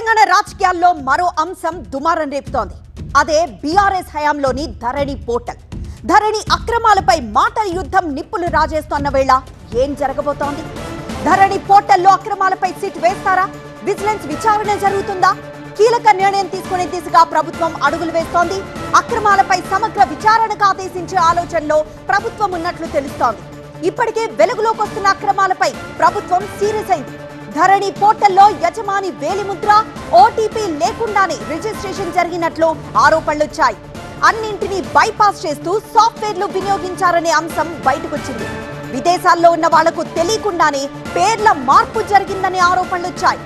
తెలంగాణ రాజకీయాల్లో మరో అంశం దుమారం రేపుతోంది. అదే బీఆర్ఎస్ హయాంలోని ధరణి పోర్టల్. ధరణి అక్రమాలపై మాటల యుద్ధం నిప్పులు రాజేస్తోన్న వేళ ఏం జరగబోతోంది? ధరణి పోర్టల్లో అక్రమాలపై సిట్ వేస్తారా? విజిలెన్స్ విచారణ జరుగుతుందా? కీలక నిర్ణయం తీసుకునే దిశగా ప్రభుత్వం అడుగులు వేస్తోంది. అక్రమాలపై సమగ్ర విచారణకు ఆదేశించే ఆలోచనలో ప్రభుత్వం ఉన్నట్లు తెలుస్తోంది. ఇప్పటికే వెలుగులోకి వస్తున్న అక్రమాలపై ప్రభుత్వం సీరియస్ అయింది. ధరణి పోర్టల్లో యజమాని వేలిముద్ర, ఓటీపీ లేకుండానే రిజిస్ట్రేషన్ జరిగినట్లు ఆరోపణలొచ్చాయి. అన్నింటినీ బైపాస్ చేస్తూ సాఫ్ట్వేర్లు వినియోగించారనే అంశం బయటకొచ్చింది. విదేశాల్లో ఉన్న వాళ్లకు తెలియకుండానే పేర్ల మార్పు జరిగిందనే ఆరోపణలొచ్చాయి.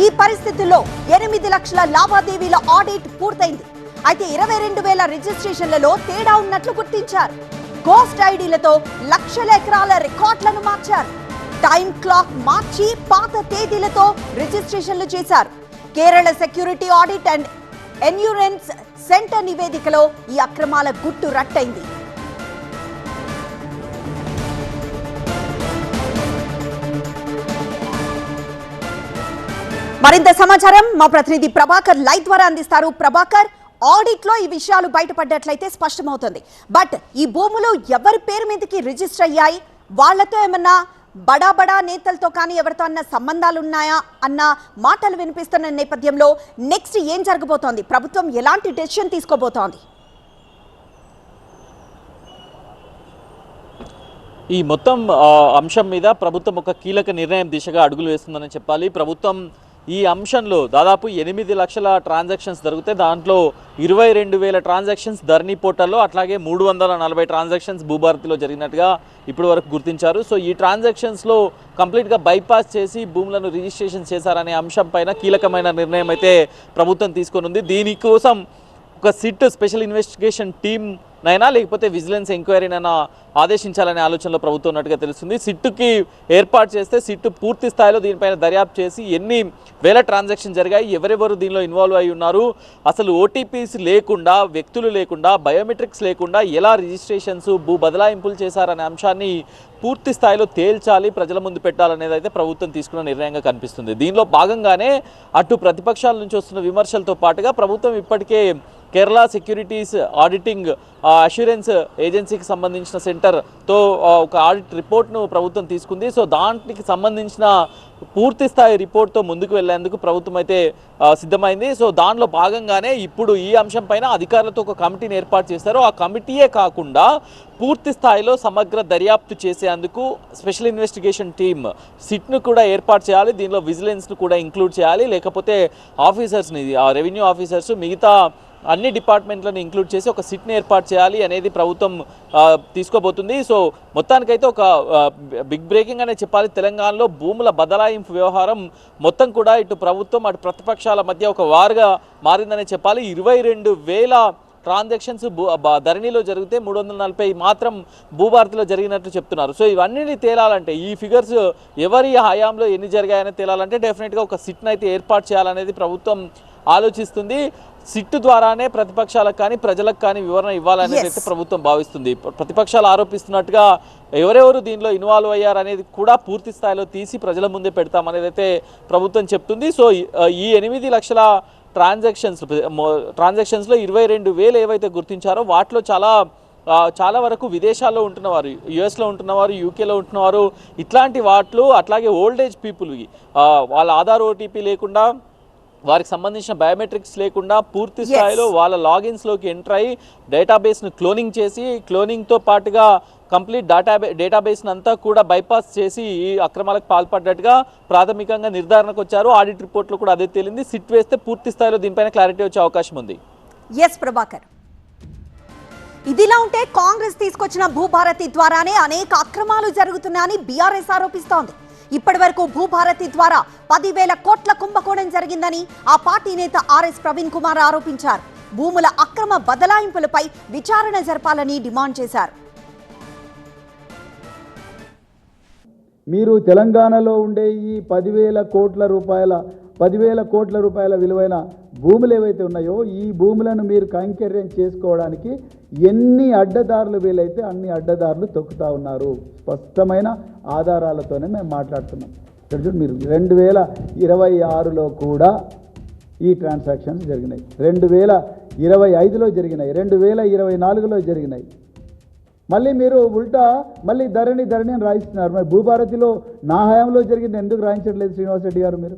ఈ పరిస్థితుల్లో 8 లక్షల లావాదేవీల ఆడిట్ పూర్తయింది. అయితే 22,000 రిజిస్ట్రేషన్లలో తేడా ఉన్నట్లు గుర్తించారు. గోస్ట్ ఐడీలతో లక్షల ఎకరాల రికార్డులను మార్చారు. టైం క్లాక్ మార్చి పాత తేదీలతో రిజిస్ట్రేషన్లు చేశారు. Kerala security audit and assurance centre నివేదికలో ఈ అక్రమాల గుట్టు రట్టయింది. మరింత సమాచారం మా ప్రతినిధి ప్రభాకర్ లైవ్ ద్వారా అందిస్తారు. ప్రభాకర్, ఆడిట్ లో ఈ విషయాలు బయటపడ్డట్లయితే స్పష్టమవుతుంది. బట్ ఈ భూములు ఎవరి పేరు మీదకి రిజిస్టర్ అయ్యాయి? వాళ్లతో ఏమన్నా బడా నేతలతో కానీ ఎవరితో అన్న సంబంధాలు ఉన్నాయా అన్న మాటలు వినిపిస్తున్న నేపథ్యంలో నెక్స్ట్ ఏం జరగబోతోంది? ప్రభుత్వం ఎలాంటి డెసిషన్ తీసుకోబోతోంది? ఈ మొత్తం అంశం మీద ప్రభుత్వం ఒక కీలక నిర్ణయం దిశగా అడుగులు వేస్తుందని చెప్పాలి. ప్రభుత్వం ఈ అంశంలో దాదాపు 8 లక్షల ట్రాన్సాక్షన్స్ జరిగితే దాంట్లో 22,000 ట్రాన్సాక్షన్స్ ధరణి పోర్టల్లో, అట్లాగే 340 ట్రాన్సాక్షన్స్ భూభారతిలో జరిగినట్టుగా ఇప్పటి వరకు గుర్తించారు. సో ఈ ట్రాన్సాక్షన్స్లో కంప్లీట్గా బైపాస్ చేసి భూములను రిజిస్ట్రేషన్ చేశారనే అంశం పైన కీలకమైన నిర్ణయం అయితే ప్రభుత్వం తీసుకొని ఉంది. దీనికోసం ఒక సిట్ స్పెషల్ ఇన్వెస్టిగేషన్ టీమ్ నైనా లేకపోతే విజిలెన్స్ ఎంక్వైరీనైనా ఆదేశించాలనే ఆలోచనలో ప్రభుత్వం ఉన్నట్టుగా తెలుస్తుంది. సిట్టుకి ఏర్పాటు చేస్తే సిట్టు పూర్తి స్థాయిలో దీనిపైన దర్యాప్తు చేసి ఎన్ని వేల ట్రాన్సాక్షన్ జరిగాయి, ఎవరెవరు దీనిలో ఇన్వాల్వ్ అయి ఉన్నారు, అసలు ఓటీపీస్ లేకుండా, వ్యక్తులు లేకుండా, బయోమెట్రిక్స్ లేకుండా ఎలా రిజిస్ట్రేషన్స్ భూ బదలాయింపులు చేశారనే అంశాన్ని పూర్తి స్థాయిలో తేల్చాలి, ప్రజల ముందు పెట్టాలనేది అయితే ప్రభుత్వం తీసుకున్న నిర్ణయంగా కనిపిస్తుంది. దీనిలో భాగంగానే అటు ప్రతిపక్షాల నుంచి వస్తున్న విమర్శలతో పాటుగా ప్రభుత్వం ఇప్పటికే కేరళ సెక్యూరిటీస్ ఆడిటింగ్ అష్యూరెన్స్ ఏజెన్సీకి సంబంధించిన సెంటర్తో ఒక ఆడిట్ రిపోర్ట్ను ప్రభుత్వం తీసుకుంది. సో దానికి సంబంధించిన పూర్తి స్థాయి రిపోర్ట్తో ముందుకు వెళ్లేందుకు ప్రభుత్వం అయితే సిద్ధమైంది. సో దానిలో భాగంగానే ఇప్పుడు ఈ అంశం పైన అధికారులతో ఒక కమిటీని ఏర్పాటు చేశారు. ఆ కమిటీయే కాకుండా పూర్తి స్థాయిలో సమగ్ర దర్యాప్తు చేసేందుకు స్పెషల్ ఇన్వెస్టిగేషన్ టీమ్ సిట్ను కూడా ఏర్పాటు చేయాలి. దీనిలో విజిలెన్స్ను కూడా ఇంక్లూడ్ చేయాలి. లేకపోతే ఆఫీసర్స్ని, రెవెన్యూ ఆఫీసర్స్, మిగతా అన్ని డిపార్ట్మెంట్లను ఇంక్లూడ్ చేసి ఒక సిట్ని ఏర్పాటు చేయాలి అనేది ప్రభుత్వం తీసుకోబోతుంది. సో మొత్తానికైతే ఒక బిగ్ బ్రేకింగ్ అనే చెప్పాలి. తెలంగాణలో భూముల బదలాయింపు వ్యవహారం మొత్తం కూడా ఇటు ప్రభుత్వం అటు ప్రతిపక్షాల మధ్య ఒక వారుగా మారిందనే చెప్పాలి. 22,000 ట్రాన్సాక్షన్స్ ధరణిలో జరిగితే 340 మాత్రం భూభారతిలో జరిగినట్లు చెప్తున్నారు. సో ఇవన్నీ తేలాలంటే, ఈ ఫిగర్స్ ఎవరి హయాంలో ఎన్ని జరిగాయని తేలాలంటే డెఫినెట్గా ఒక సిట్ని అయితే ఏర్పాటు చేయాలనేది ప్రభుత్వం ఆలోచిస్తుంది. సిట్టు ద్వారానే ప్రతిపక్షాలకు కానీ ప్రజలకు కానీ వివరణ ఇవ్వాలనేది అయితే ప్రభుత్వం భావిస్తుంది. ప్రతిపక్షాలు ఆరోపిస్తున్నట్టుగా ఎవరెవరు దీనిలో ఇన్వాల్వ్ అయ్యారనేది కూడా పూర్తి స్థాయిలో తీసి ప్రజల ముందే పెడతామనేది అయితే ప్రభుత్వం చెప్తుంది. సో ఈ 8 లక్షల ట్రాన్సాక్షన్స్లో 22,000 ఏవైతే గుర్తించారో వాటిలో చాలా వరకు విదేశాల్లో ఉంటున్నవారు, యుఎస్లో ఉంటున్నవారు, యూకేలో ఉంటున్నవారు, ఇట్లాంటి వాటిలో అట్లాగే ఓల్డేజ్ పీపుల్కి వాళ్ళ ఆధార్ ఓటీపీ లేకుండా, వారికి సంబంధించిన బయోమెట్రిక్స్ లేకుండా పూర్తి స్థాయిలో వాళ్ళ లాగిన్స్లోకి ఎంటర్ అయ్యి డేటాబేస్ను క్లోనింగ్ చేసి, క్లోనింగ్తో పాటుగా కంప్లీట్ డేటాబేస్ని అంతా కూడా బైపాస్ చేసి ఈ అక్రమాలకు పాల్పడ్డట్టుగా ప్రాథమికంగా నిర్ధారణకు వచ్చారు. ఆడిట్ రిపోర్ట్లో కూడా అదే తేలింది. సిట్ వేస్తే పూర్తి స్థాయిలో దీనిపైన క్లారిటీ వచ్చే అవకాశం ఉంది. ఎస్ ప్రభాకర్, ఇదిలా ఉంటే కాంగ్రెస్ తీసుకొచ్చిన భూభారతి ద్వారానే అనేక అక్రమాలు జరుగుతున్నాయని బీఆర్ఎస్ ఆరోపిస్తోంది. ఇప్పటి వరకు భూభారతి ద్వారా 10,000 కోట్ల కుంభకోణం జరిగిందని ఆ పార్టీ నేత ఆర్ఎస్ ప్రవీణ్ కుమార్ ఆరోపించారు. భూముల అక్రమ బదలాయింపులపై విచారణ జరపాలని డిమాండ్ చేశారు. మీరు తెలంగాణలో ఉండే ఈ 10,000 కోట్ల రూపాయల విలువైన భూములు ఏవైతే ఉన్నాయో ఈ భూములను మీరు కైంకర్యం చేసుకోవడానికి ఎన్ని అడ్డదారులు వీలైతే అన్ని అడ్డదారులు తొక్కుతా ఉన్నారు. స్పష్టమైన ఆధారాలతోనే మేము మాట్లాడుతున్నాం. మీరు 2026లో కూడా ఈ ట్రాన్సాక్షన్స్ జరిగినాయి. 2025లో జరిగినాయి, 2024లో జరిగినాయి. మళ్ళీ మీరు ఉల్టా మళ్ళీ ధరణి అని రాయిస్తున్నారు. మరి భూభారతిలో నా హయాంలో జరిగింది ఎందుకు రాయించట్లేదు శ్రీనివాస్ రెడ్డి గారు మీరు?